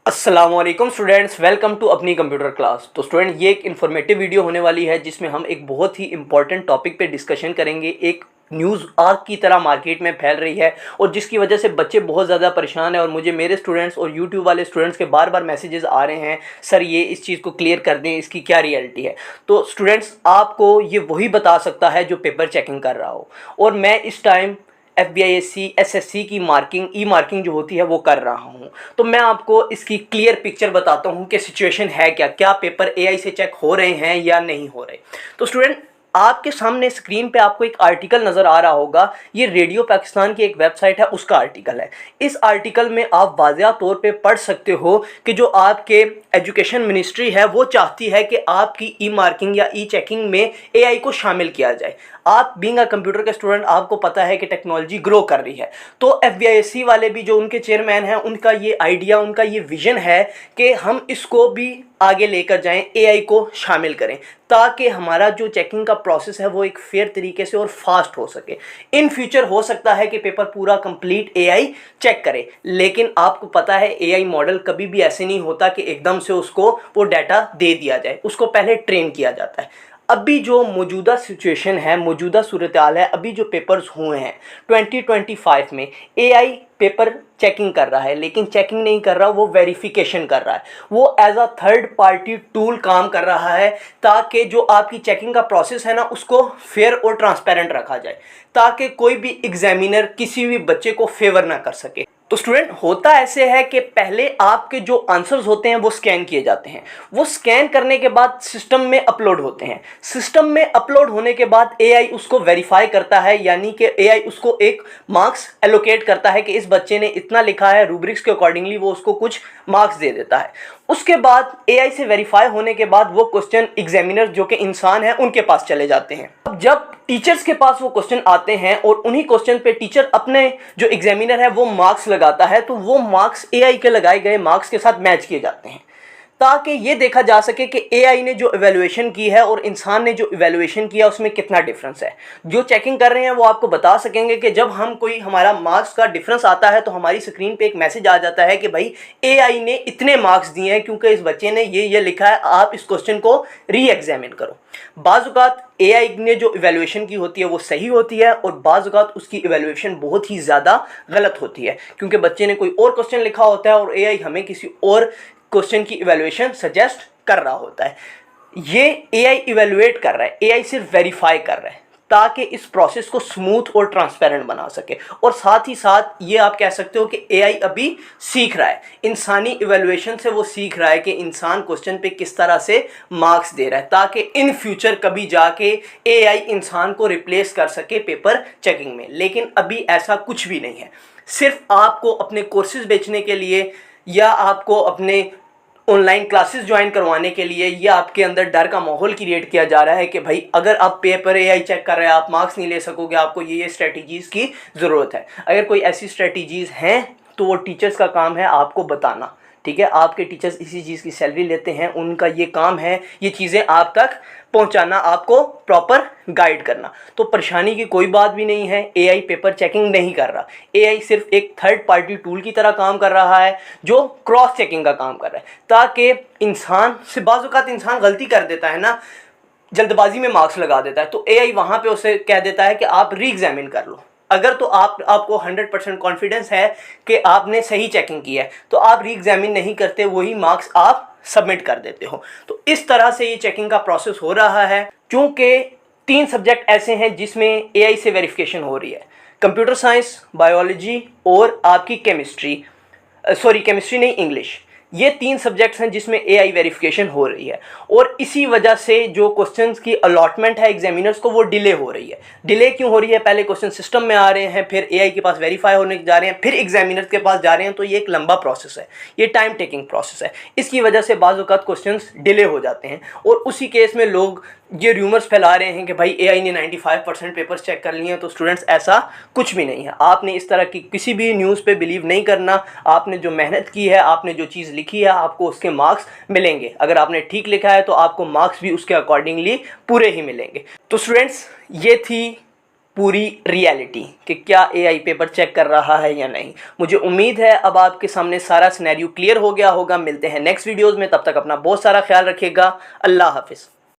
अस्सलामुअलैकुम students, welcome to अपनी computer class. तो स्टूडेंट, ये एक इन्फॉर्मेटिव वीडियो होने वाली है जिसमें हम एक बहुत ही इंपॉर्टेंट टॉपिक पे डिस्कशन करेंगे। एक न्यूज़ आग की तरह मार्केट में फैल रही है और जिसकी वजह से बच्चे बहुत ज़्यादा परेशान हैं और मुझे मेरे स्टूडेंट्स और यूट्यूब वाले स्टूडेंट्स के बार बार मैसेजेस आ रहे हैं, सर ये इस चीज़ को क्लियर कर दें, इसकी क्या रियलिटी है। तो स्टूडेंट्स, आपको ये वही बता सकता है जो पेपर चेकिंग कर रहा हो, और मैं इस टाइम FBISC SSC की मार्किंग जो होती है वो कर रहा हूँ। तो मैं आपको इसकी क्लियर पिक्चर बताता हूँ कि सिचुएशन है क्या पेपर AI से चेक हो रहे हैं या नहीं हो रहे। तो स्टूडेंट, आपके सामने स्क्रीन पे आपको एक आर्टिकल नज़र आ रहा होगा। ये रेडियो पाकिस्तान की एक वेबसाइट है, उसका आर्टिकल है। इस आर्टिकल में आप वाज़ेह तौर पे पढ़ सकते हो कि जो आपके एजुकेशन मिनिस्ट्री है वो चाहती है कि आपकी ई मार्किंग या ई चेकिंग में AI को शामिल किया जाए। आप बीइंग अ कंप्यूटर के स्टूडेंट, आपको पता है कि टेक्नोलॉजी ग्रो कर रही है। तो FBISC वाले भी, जो उनके चेयरमैन हैं, उनका ये आइडिया, उनका ये विजन है कि हम इसको भी आगे लेकर जाएं, AI को शामिल करें, ताकि हमारा जो चेकिंग का प्रोसेस है वो एक फेयर तरीके से और फास्ट हो सके। इन फ्यूचर हो सकता है कि पेपर पूरा कंप्लीट AI चेक करे, लेकिन आपको पता है AI मॉडल कभी भी ऐसे नहीं होता कि एकदम से उसको वो डाटा दे दिया जाए, उसको पहले ट्रेन किया जाता है। अभी जो मौजूदा सिचुएशन है, मौजूदा सूरत हाल है, अभी जो पेपर्स हुए हैं 2025 में, AI पेपर चेकिंग कर रहा है, लेकिन चेकिंग नहीं कर रहा, वो वेरिफिकेशन कर रहा है। वो as a third party tool काम कर रहा है, ताकि जो आपकी चेकिंग का प्रोसेस है ना, उसको फेयर और ट्रांसपेरेंट रखा जाए, ताकि कोई भी एग्जामिनर किसी भी बच्चे को फेवर ना कर सके। तो स्टूडेंट, होता ऐसे है कि पहले आपके जो आंसर्स होते हैं वो स्कैन किए जाते हैं। वो स्कैन करने के बाद सिस्टम में अपलोड होते हैं। सिस्टम में अपलोड होने के बाद AI उसको वेरीफाई करता है, यानी कि AI उसको एक मार्क्स एलोकेट करता है कि इस बच्चे ने इतना लिखा है, रूब्रिक्स के अकॉर्डिंगली वो उसको कुछ मार्क्स दे देता है। उसके बाद AI से वेरीफाई होने के बाद वो क्वेश्चन एग्जामिनर, जो कि इंसान है, उनके पास चले जाते हैं। अब जब टीचर्स के पास वो क्वेश्चन आते हैं और उन्हीं क्वेश्चन पे टीचर अपने जो एग्जामिनर है वो मार्क्स लगाता है, तो वो मार्क्स AI के लगाए गए मार्क्स के साथ मैच किए जाते हैं, ताकि ये देखा जा सके कि AI ने जो इवैल्यूएशन की है और इंसान ने जो इवैल्यूएशन किया उसमें कितना डिफरेंस है। जो चेकिंग कर रहे हैं वो आपको बता सकेंगे कि जब हम कोई हमारा मार्क्स का डिफरेंस आता है तो हमारी स्क्रीन पे एक मैसेज आ जाता है कि भाई AI ने इतने मार्क्स दिए हैं क्योंकि इस बच्चे ने ये लिखा है, आप इस क्वेश्चन को री एग्जामिन करो। बाज़-औक़ात AI ने जो इवैल्यूएशन की होती है वो सही होती है, और बाज़-औक़ात उसकी इवैल्यूएशन बहुत ही ज़्यादा गलत होती है, क्योंकि बच्चे ने कोई और क्वेश्चन लिखा होता है और AI हमें किसी और क्वेश्चन की इवैल्यूएशन सजेस्ट कर रहा होता है। ये AI इवैल्यूएट कर रहा है, AI सिर्फ वेरीफाई कर रहा है, ताकि इस प्रोसेस को स्मूथ और ट्रांसपेरेंट बना सके। और साथ ही साथ ये आप कह सकते हो कि AI अभी सीख रहा है, इंसानी इवैल्यूएशन से वो सीख रहा है कि इंसान क्वेश्चन पे किस तरह से मार्क्स दे रहा है, ताकि इन फ्यूचर कभी जाके AI इंसान को रिप्लेस कर सके पेपर चेकिंग में। लेकिन अभी ऐसा कुछ भी नहीं है। सिर्फ आपको अपने कोर्सेज बेचने के लिए या आपको अपने ऑनलाइन क्लासेस ज्वाइन करवाने के लिए या आपके अंदर डर का माहौल क्रिएट किया जा रहा है कि भाई अगर आप पेपर AI चेक कर रहे हैं, आप मार्क्स नहीं ले सकोगे, आपको ये स्ट्रेटजीज़ की ज़रूरत है। अगर कोई ऐसी स्ट्रेटजीज़ हैं तो वो टीचर्स का काम है आपको बताना, ठीक है। आपके टीचर्स इसी चीज़ की सैलरी लेते हैं, उनका ये काम है ये चीज़ें आप तक पहुंचाना, आपको प्रॉपर गाइड करना। तो परेशानी की कोई बात भी नहीं है, AI पेपर चेकिंग नहीं कर रहा। AI सिर्फ एक थर्ड पार्टी टूल की तरह काम कर रहा है जो क्रॉस चेकिंग का काम कर रहा है, ताकि इंसान से, बाज़ औक़ात इंसान गलती कर देता है ना, जल्दबाजी में मार्क्स लगा देता है, तो AI वहाँ पे उसे कह देता है कि आप री एग्जामिन कर लो। अगर तो आपको 100% कॉन्फिडेंस है कि आपने सही चेकिंग की है, तो आप री एग्जामिन नहीं करते, वही मार्क्स आप सबमिट कर देते हो। तो इस तरह से ये चेकिंग का प्रोसेस हो रहा है। क्योंकि 3 सब्जेक्ट ऐसे हैं जिसमें AI से वेरिफिकेशन हो रही है, कंप्यूटर साइंस, बायोलॉजी और आपकी केमिस्ट्री नहीं, इंग्लिश। ये 3 सब्जेक्ट्स हैं जिसमें AI वेरिफिकेशन हो रही है, और इसी वजह से जो क्वेश्चंस की अलॉटमेंट है एग्जामिनर्स को वो डिले हो रही है। डिले क्यों हो रही है? पहले क्वेश्चन सिस्टम में आ रहे हैं, फिर AI के पास वेरीफाई होने जा रहे हैं, फिर एग्जामिनर्स के पास जा रहे हैं। तो ये एक लंबा प्रोसेस है, ये टाइम टेकिंग प्रोसेस है। इसकी वजह से बाज़ औक़ात क्वेश्चंस डिले हो जाते हैं, और उसी केस में लोग ये रूमर्स फैला रहे हैं कि भाई AI ने 95% पेपर्स चेक कर लिए हैं। तो स्टूडेंट्स, ऐसा कुछ भी नहीं है। आपने इस तरह की किसी भी न्यूज़ पे बिलीव नहीं करना। आपने जो मेहनत की है, आपने जो चीज़ लिखी है, आपको उसके मार्क्स मिलेंगे। अगर आपने ठीक लिखा है तो आपको मार्क्स भी उसके अकॉर्डिंगली पूरे ही मिलेंगे। तो स्टूडेंट्स, ये थी पूरी रियलिटी कि क्या एआई पेपर चेक कर रहा है या नहीं। मुझे उम्मीद है अब आपके सामने सारा सिनेरियो क्लियर हो गया होगा। मिलते हैं नेक्स्ट वीडियोज़ में, तब तक अपना बहुत सारा ख्याल रखिएगा। अल्लाह हाफिज़।